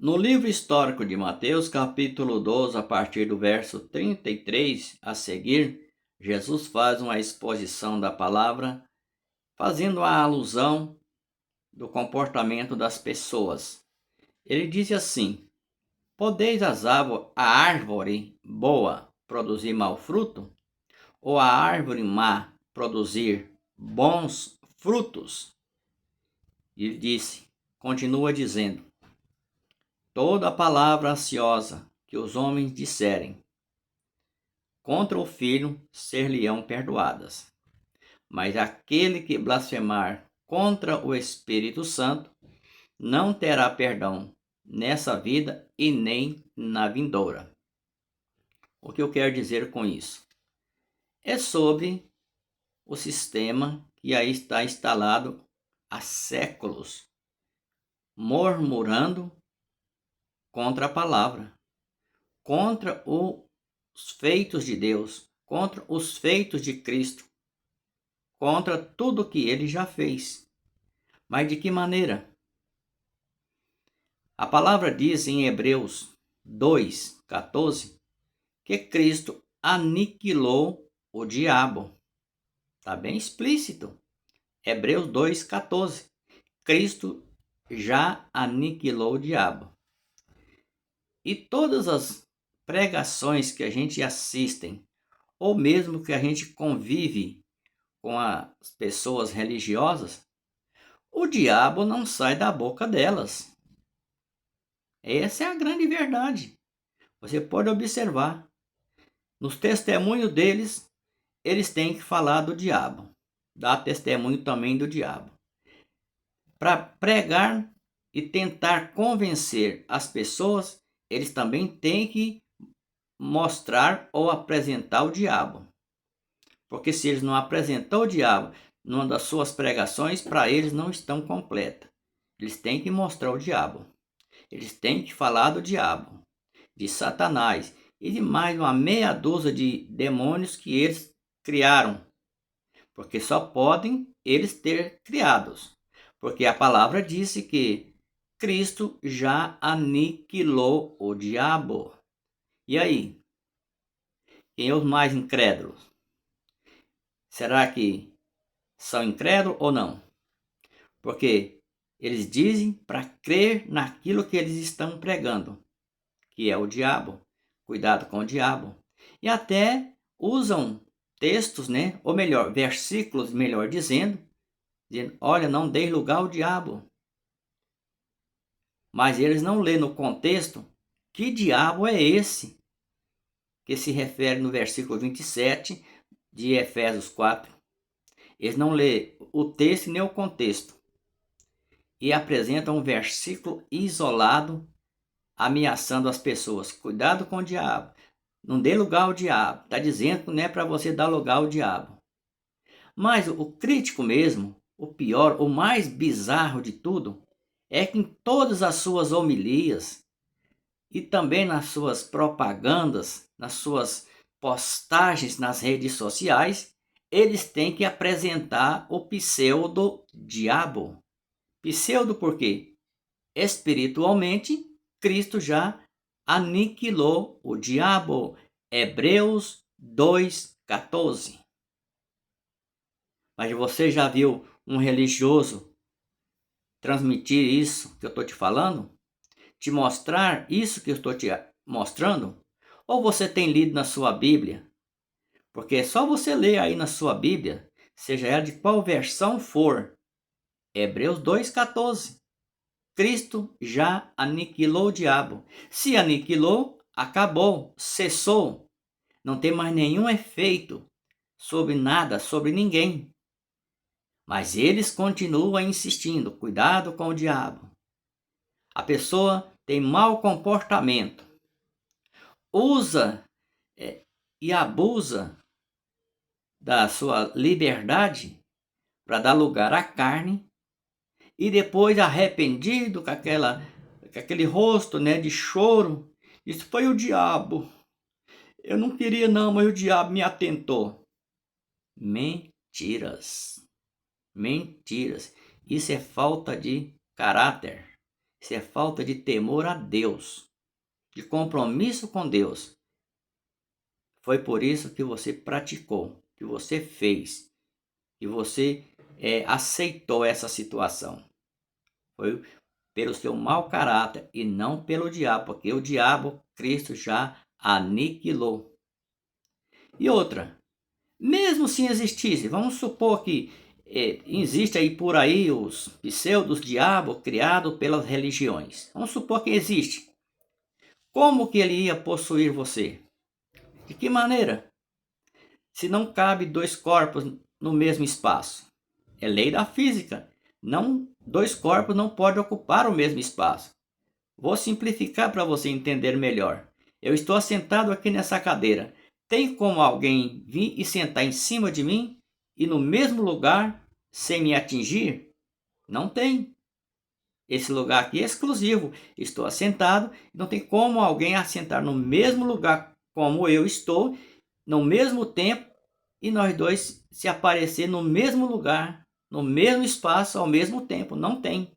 No livro histórico de Mateus, capítulo 12, a partir do verso 33 a seguir, Jesus faz uma exposição da palavra, fazendo a alusão do comportamento das pessoas. Ele diz assim: Podeis a árvore boa produzir mau fruto? Ou a árvore má produzir bons frutos? E ele disse, continua dizendo: Toda palavra ociosa que os homens disserem contra o Filho ser-lhe-ão perdoadas. Mas aquele que blasfemar contra o Espírito Santo não terá perdão nessa vida e nem na vindoura. O que eu quero dizer com isso? É sobre o sistema que aí está instalado há séculos, murmurando contra a palavra, contra os feitos de Deus, contra os feitos de Cristo, contra tudo que ele já fez. Mas de que maneira? A palavra diz em Hebreus 2:14 que Cristo aniquilou o diabo. Está bem explícito. Hebreus 2:14. Cristo já aniquilou o diabo. E todas as pregações que a gente assistem, ou mesmo que a gente convive com as pessoas religiosas, o diabo não sai da boca delas. Essa é a grande verdade. Você pode observar. Nos testemunhos deles, eles têm que falar do diabo. Dar testemunho também do diabo. Para pregar e tentar convencer as pessoas, eles também têm que mostrar ou apresentar o diabo. Porque se eles não apresentam o diabo numa das suas pregações, para eles não estão completas. Eles têm que mostrar o diabo. Eles têm que falar do diabo, de Satanás e de mais uma meia dúzia de demônios que eles criaram. Porque só podem eles ter criados. Porque a palavra disse que Cristo já aniquilou o diabo. E aí? Quem é os mais incrédulos? Será que são incrédulos ou não? Porque eles dizem para crer naquilo que eles estão pregando, que é o diabo. Cuidado com o diabo. E até usam textos, né? Ou melhor, versículos, melhor dizendo, olha, não dê lugar ao diabo. Mas eles não lêem no contexto que diabo é esse que se refere no versículo 27 de Efésios 4. Eles não lêem o texto nem o contexto e apresentam um versículo isolado ameaçando as pessoas. Cuidado com o diabo. Não dê lugar ao diabo. Está dizendo que não é para você dar lugar ao diabo. Mas o crítico mesmo, o pior, o mais bizarro de tudo, é que em todas as suas homilias e também nas suas propagandas, nas suas postagens nas redes sociais, eles têm que apresentar o pseudo-diabo. Pseudo por quê? Espiritualmente, Cristo já aniquilou o diabo. Hebreus 2:14. Mas você já viu um religioso transmitir isso que eu estou te falando? Te mostrar isso que eu estou te mostrando? Ou você tem lido na sua Bíblia? Porque é só você ler aí na sua Bíblia, seja ela de qual versão for, Hebreus 2:14. Cristo já aniquilou o diabo. Se aniquilou, acabou, cessou. Não tem mais nenhum efeito sobre nada, sobre ninguém. Mas eles continuam insistindo, cuidado com o diabo. A pessoa tem mau comportamento, usa e abusa da sua liberdade para dar lugar à carne e depois arrependido com aquele rosto, né, de choro, isso foi o diabo. Eu não queria não, mas o diabo me atentou. Mentiras. Mentiras. Isso é falta de caráter. Isso é falta de temor a Deus, de compromisso com Deus. Foi por isso que você praticou, que você fez, que você aceitou essa situação. Foi pelo seu mau caráter e não pelo diabo, porque o diabo, Cristo já aniquilou. E outra, mesmo se existisse, vamos supor que existe aí por aí os pseudos diabos criados pelas religiões. Vamos supor que existe. Como que ele ia possuir você? De que maneira? Se não cabe dois corpos no mesmo espaço. É lei da física. Não, dois corpos não podem ocupar o mesmo espaço. Vou simplificar para você entender melhor. Eu estou assentado aqui nessa cadeira. Tem como alguém vir e sentar em cima de mim e no mesmo lugar sem me atingir? Não tem. Esse lugar aqui é exclusivo. Estou assentado, não tem como alguém assentar no mesmo lugar como eu estou, no mesmo tempo, e nós dois se aparecer no mesmo lugar, no mesmo espaço, ao mesmo tempo. Não tem.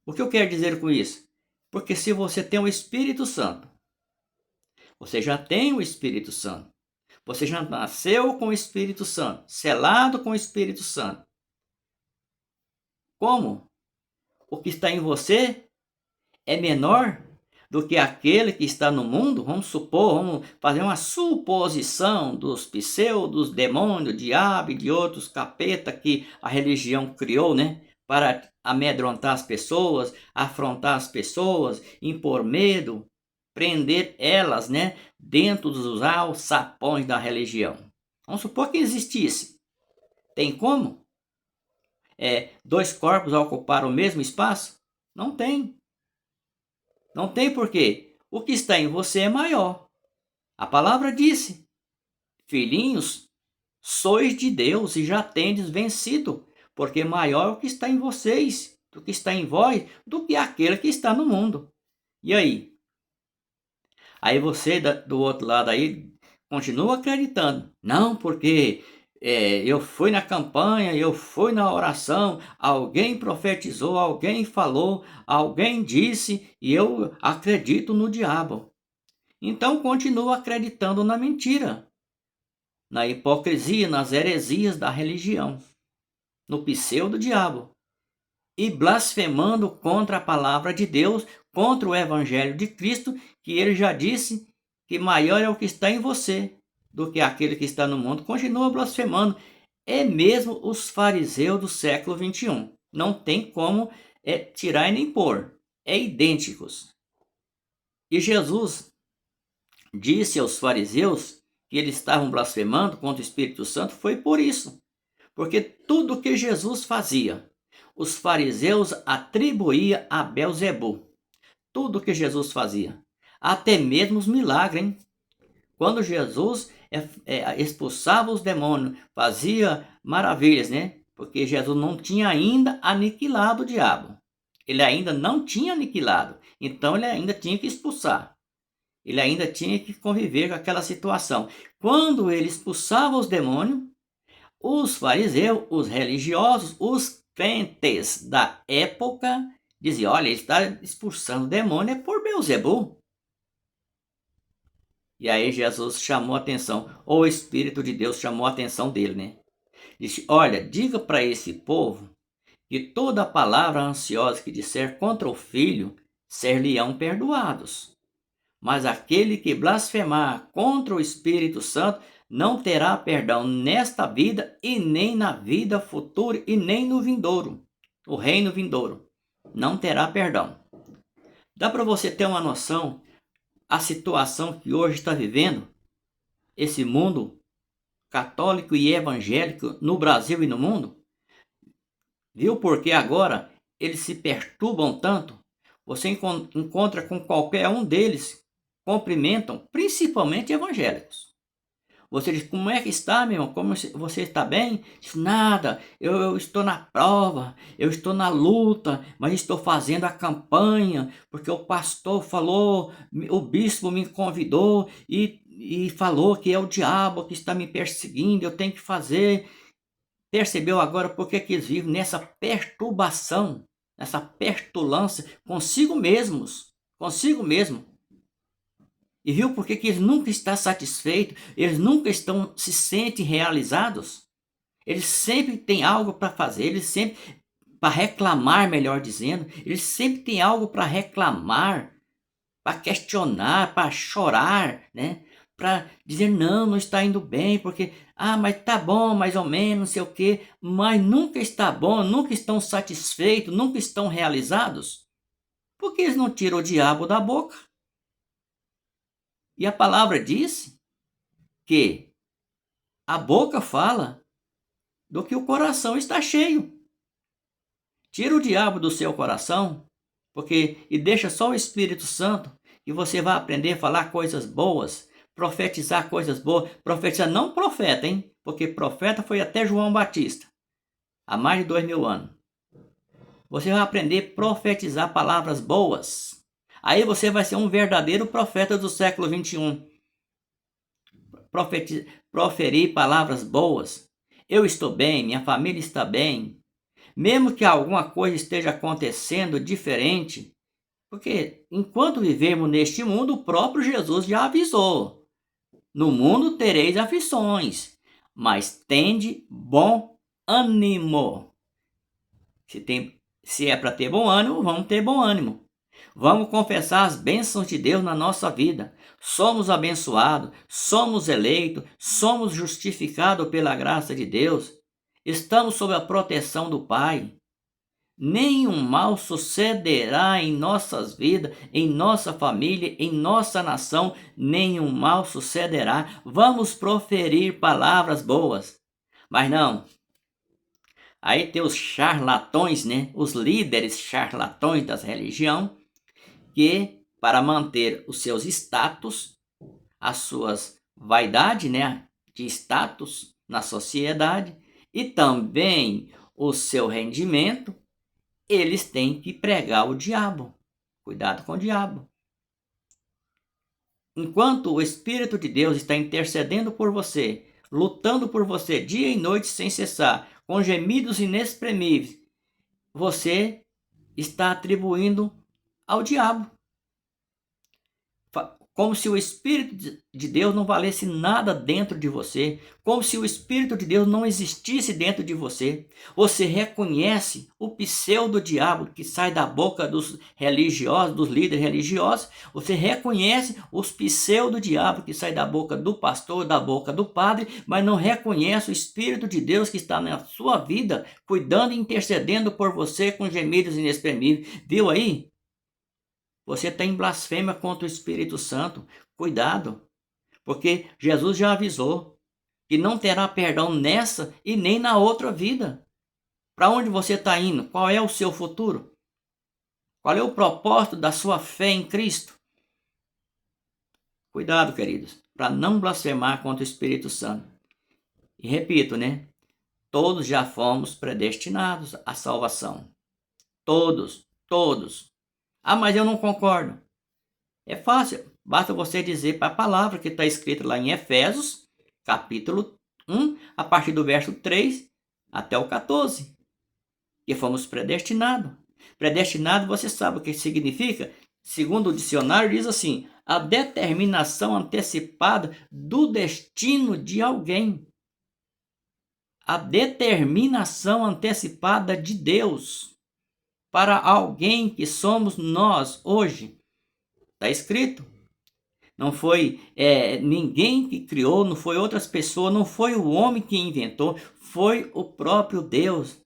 O que eu quero dizer com isso? Porque se você tem o Espírito Santo, você já tem o Espírito Santo. Você já nasceu com o Espírito Santo, selado com o Espírito Santo. Como? O que está em você é menor do que aquele que está no mundo? Vamos supor, vamos fazer uma suposição dos pseudos, demônios, diabo e de outros capeta que a religião criou, né? Para amedrontar as pessoas, afrontar as pessoas, impor medo, prender elas, né? Dentro dos alçapões da religião. Vamos supor que existisse. Tem como? Dois corpos ocupar o mesmo espaço? Não tem. Não tem porquê. O que está em você é maior. A palavra disse: filhinhos, sois de Deus e já tendes vencido, porque maior é o que está em vocês, do que está em vós, do que aquele que está no mundo. E aí? Aí você do outro lado aí continua acreditando. Não, porque eu fui na campanha, eu fui na oração, alguém profetizou, alguém falou, alguém disse e eu acredito no diabo. Então continua acreditando na mentira, na hipocrisia, nas heresias da religião, no pseudo-diabo e blasfemando contra a palavra de Deus, contra o evangelho de Cristo, que ele já disse que maior é o que está em você do que aquele que está no mundo. Continua blasfemando. É mesmo os fariseus do século 21. Não tem como tirar e nem pôr. É idênticos. E Jesus disse aos fariseus que eles estavam blasfemando contra o Espírito Santo foi por isso. Porque tudo que Jesus fazia, os fariseus atribuíam a Belzebu. Tudo que Jesus fazia. Até mesmo os milagres, hein? Quando Jesus expulsava os demônios, fazia maravilhas, né? Porque Jesus não tinha ainda aniquilado o diabo. Ele ainda não tinha aniquilado. Então ele ainda tinha que expulsar. Ele ainda tinha que conviver com aquela situação. Quando ele expulsava os demônios, os fariseus, os religiosos, os crentes da época diziam: olha, ele está expulsando o demônio por Belzebu. E aí Jesus chamou a atenção, ou o Espírito de Deus chamou a atenção dele, né? Disse: olha, diga para esse povo que toda palavra ansiosa que disser contra o Filho, ser-lhe-ão perdoados. Mas aquele que blasfemar contra o Espírito Santo não terá perdão nesta vida e nem na vida futura e nem no vindouro, o reino vindouro. Não terá perdão. Dá para você ter uma noção a situação que hoje está vivendo esse mundo católico e evangélico no Brasil e no mundo? Viu porque agora eles se perturbam tanto? Você encontra com qualquer um deles, cumprimentam, principalmente evangélicos. Você diz: como é que está, meu irmão? Como você está bem? Diz: nada, eu estou na prova, eu estou na luta, mas estou fazendo a campanha, porque o pastor falou, o bispo me convidou e falou que é o diabo que está me perseguindo, eu tenho que fazer. Percebeu agora por que eles vivem nessa perturbação? nessa petulância consigo mesmos, consigo mesmo. E viu por que eles nunca estão satisfeitos, eles nunca se sentem realizados? Eles sempre têm algo para fazer, eles sempre, para reclamar, melhor dizendo, eles sempre têm algo para reclamar, para questionar, para chorar, né? Para dizer não está indo bem, porque, mas tá bom, mais ou menos, não sei o quê, mas nunca está bom, nunca estão satisfeitos, nunca estão realizados. Por que eles não tiram o diabo da boca? E a palavra diz que a boca fala do que o coração está cheio. Tira o diabo do seu coração, e deixa só o Espírito Santo, e você vai aprender a falar coisas boas, profetizar coisas boas. Profetizar não profeta, hein? Porque profeta foi até João Batista, há mais de 2000 anos. Você vai aprender a profetizar palavras boas. Aí você vai ser um verdadeiro profeta do século 21. Proferir palavras boas. Eu estou bem, minha família está bem. Mesmo que alguma coisa esteja acontecendo diferente, porque enquanto vivemos neste mundo, o próprio Jesus já avisou: no mundo tereis aflições, mas tende bom ânimo. Se é para ter bom ânimo, vamos ter bom ânimo. Vamos confessar as bênçãos de Deus na nossa vida. Somos abençoados, somos eleitos, somos justificados pela graça de Deus. Estamos sob a proteção do Pai. Nenhum mal sucederá em nossas vidas, em nossa família, em nossa nação. Nenhum mal sucederá. Vamos proferir palavras boas. Mas não. Aí tem os charlatões, né? Os líderes charlatões das religiões, que para manter os seus status, as suas vaidades, né, de status na sociedade, e também o seu rendimento, eles têm que pregar o diabo. Cuidado com o diabo. Enquanto o Espírito de Deus está intercedendo por você, lutando por você dia e noite sem cessar, com gemidos inexprimíveis, você está atribuindo ao diabo. Como se o Espírito de Deus não valesse nada dentro de você, como se o Espírito de Deus não existisse dentro de você. Você reconhece o pseudo-diabo que sai da boca dos religiosos, dos líderes religiosos. Você reconhece os pseudo-diabo que sai da boca do pastor, da boca do padre, mas não reconhece o Espírito de Deus que está na sua vida, cuidando e intercedendo por você com gemidos inexprimíveis. Viu aí? Você está em blasfêmia contra o Espírito Santo. Cuidado, porque Jesus já avisou que não terá perdão nessa e nem na outra vida. Para onde você está indo? Qual é o seu futuro? Qual é o propósito da sua fé em Cristo? Cuidado, queridos, para não blasfemar contra o Espírito Santo. E repito, né? Todos já fomos predestinados à salvação. Todos, todos. Mas eu não concordo. É fácil, basta você dizer para a palavra que está escrita lá em Efésios, capítulo 1, a partir do verso 3 até o 14, que fomos predestinados. Predestinado, você sabe o que significa? Segundo o dicionário, diz assim: a determinação antecipada do destino de alguém. A determinação antecipada de Deus para alguém que somos nós hoje. Está escrito. Não foi ninguém que criou, não foi outras pessoas, não foi o homem que inventou, foi o próprio Deus,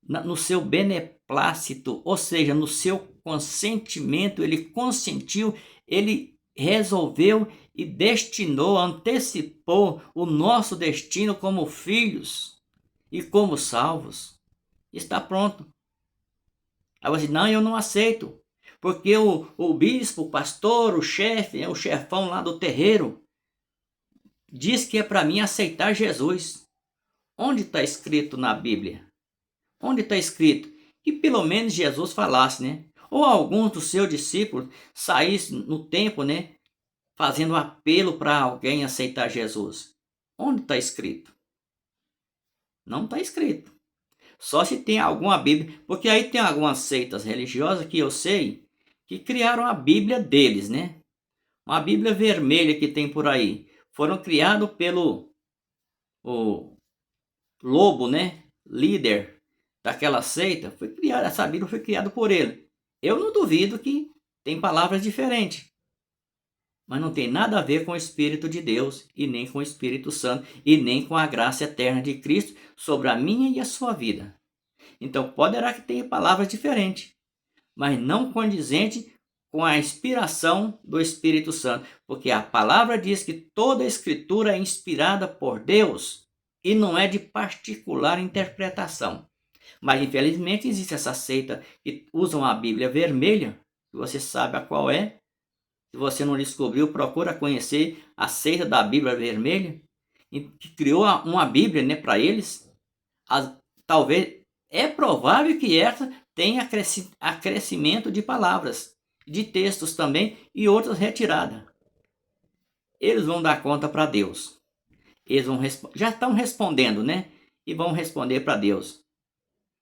no seu beneplácito, ou seja, no seu consentimento. Ele consentiu, ele resolveu e destinou, antecipou o nosso destino como filhos e como salvos. Está pronto. Aí você diz: não, eu não aceito. Porque o bispo, o pastor, o chefe, o chefão lá do terreiro, diz que é para mim aceitar Jesus. Onde está escrito na Bíblia? Onde está escrito? Que pelo menos Jesus falasse, né? Ou alguns dos seus discípulos saíssem no tempo, né? Fazendo apelo para alguém aceitar Jesus. Onde está escrito? Não está escrito. Só se tem alguma Bíblia, porque aí tem algumas seitas religiosas que eu sei que criaram a Bíblia deles, né? Uma Bíblia vermelha que tem por aí. Foram criados pelo o lobo, né? Líder daquela seita. Essa Bíblia foi criada por ele. Eu não duvido que tem palavras diferentes, mas não tem nada a ver com o Espírito de Deus, e nem com o Espírito Santo, e nem com a graça eterna de Cristo sobre a minha e a sua vida. Então, poderá que tenha palavras diferentes, mas não condizente com a inspiração do Espírito Santo, porque a palavra diz que toda a Escritura é inspirada por Deus e não é de particular interpretação. Mas, infelizmente, existe essa seita que usam a Bíblia vermelha, que você sabe a qual é. Se você não descobriu, procura conhecer a seita da Bíblia vermelha, que criou uma Bíblia, né, para eles. Talvez, é provável que essa tenha acrescimento de palavras, de textos também, e outras retiradas. Eles vão dar conta para Deus. Eles já estão respondendo, né? E vão responder para Deus.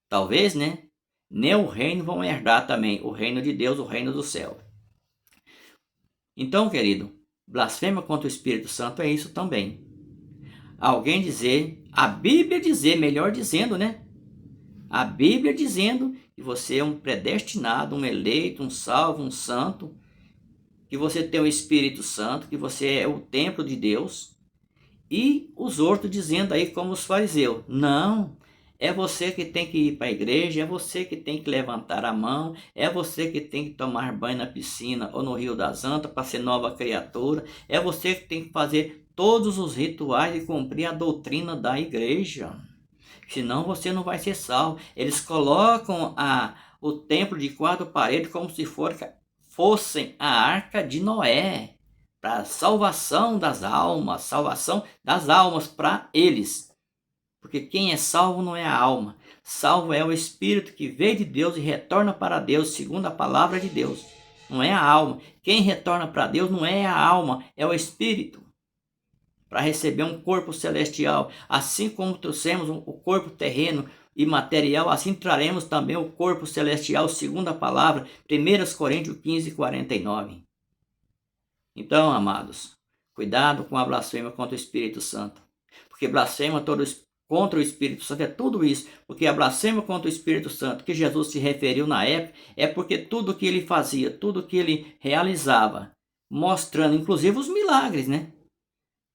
Talvez, né? Nem o reino vão herdar também, o reino de Deus, o reino do céu. Então, querido, blasfêmia contra o Espírito Santo é isso também. Alguém dizer, a Bíblia dizer, melhor dizendo, né? A Bíblia dizendo que você é um predestinado, um eleito, um salvo, um santo, que você tem o Espírito Santo, que você é o templo de Deus. E os outros dizendo aí como os fariseus, não, é você que tem que ir para a igreja, é você que tem que levantar a mão, é você que tem que tomar banho na piscina ou no Rio das Antas para ser nova criatura, é você que tem que fazer todos os rituais e cumprir a doutrina da igreja. Senão você não vai ser salvo. Eles colocam o templo de 4 paredes como se fossem a arca de Noé, para salvação das almas para eles. Porque quem é salvo não é a alma. Salvo é o espírito que veio de Deus e retorna para Deus, segundo a palavra de Deus. Não é a alma. Quem retorna para Deus não é a alma, é o espírito, para receber um corpo celestial. Assim como trouxemos o corpo terreno e material, assim traremos também o corpo celestial, segundo a palavra, 1 Coríntios 15, 49. Então, amados, cuidado com a blasfêmia contra o Espírito Santo, porque blasfêmia contra o Espírito Santo é tudo isso, porque a blasfêmia contra o Espírito Santo que Jesus se referiu na época é porque tudo que ele fazia, tudo que ele realizava, mostrando inclusive os milagres, né?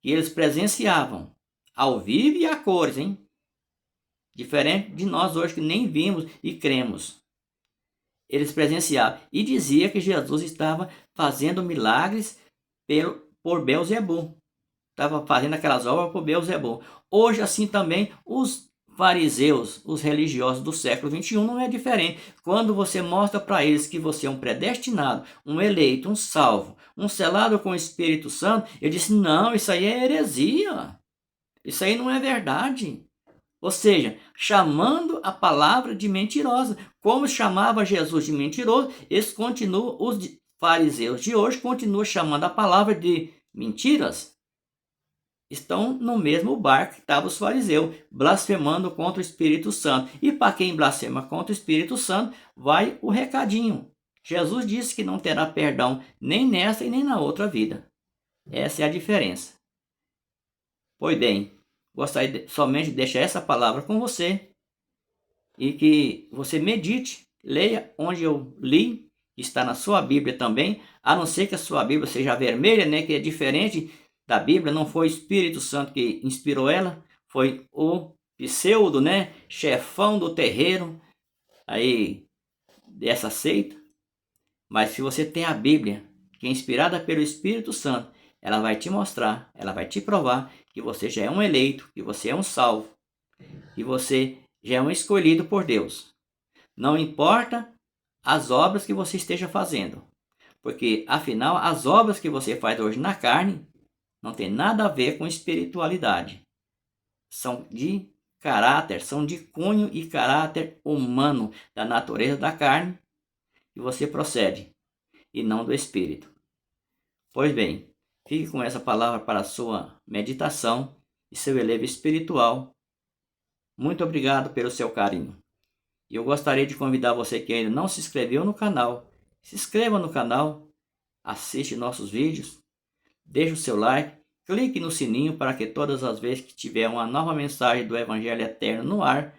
Que eles presenciavam ao vivo e a cores, hein? Diferente de nós hoje que nem vimos e cremos. Eles presenciavam e dizia que Jesus estava fazendo milagres por Beelzebul. Estava fazendo aquelas obras por Beelzebul. Hoje assim também os fariseus, os religiosos do século XXI não é diferente. Quando você mostra para eles que você é um predestinado, um eleito, um salvo, um selado com o Espírito Santo, ele diz, não, isso aí é heresia. Isso aí não é verdade. Ou seja, chamando a palavra de mentirosa. Como chamava Jesus de mentiroso, os fariseus de hoje continuam chamando a palavra de mentiras. Estão no mesmo barco que estavam os fariseus, blasfemando contra o Espírito Santo. E para quem blasfema contra o Espírito Santo, vai o recadinho. Jesus disse que não terá perdão nem nessa e nem na outra vida. Essa é a diferença. Pois bem, gostaria somente de deixar essa palavra com você e que você medite, leia onde eu li, está na sua Bíblia também, a não ser que a sua Bíblia seja vermelha, né, que é diferente da Bíblia, não foi o Espírito Santo que inspirou ela, foi o pseudo, né, chefão do terreiro aí dessa seita. Mas se você tem a Bíblia, que é inspirada pelo Espírito Santo, ela vai te mostrar, ela vai te provar que você já é um eleito, que você é um salvo, que você já é um escolhido por Deus. Não importa as obras que você esteja fazendo, porque afinal as obras que você faz hoje na carne não tem nada a ver com espiritualidade. São de caráter, são de cunho e caráter humano, da natureza da carne, que você procede, e não do espírito. Pois bem, fique com essa palavra para a sua meditação e seu elevo espiritual. Muito obrigado pelo seu carinho. E eu gostaria de convidar você que ainda não se inscreveu no canal. Se inscreva no canal, assiste nossos vídeos, deixe o seu like, clique no sininho para que todas as vezes que tiver uma nova mensagem do Evangelho Eterno no ar,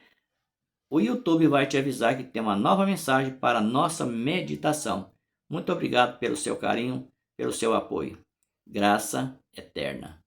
o YouTube vai te avisar que tem uma nova mensagem para a nossa meditação. Muito obrigado pelo seu carinho, pelo seu apoio. Graça eterna.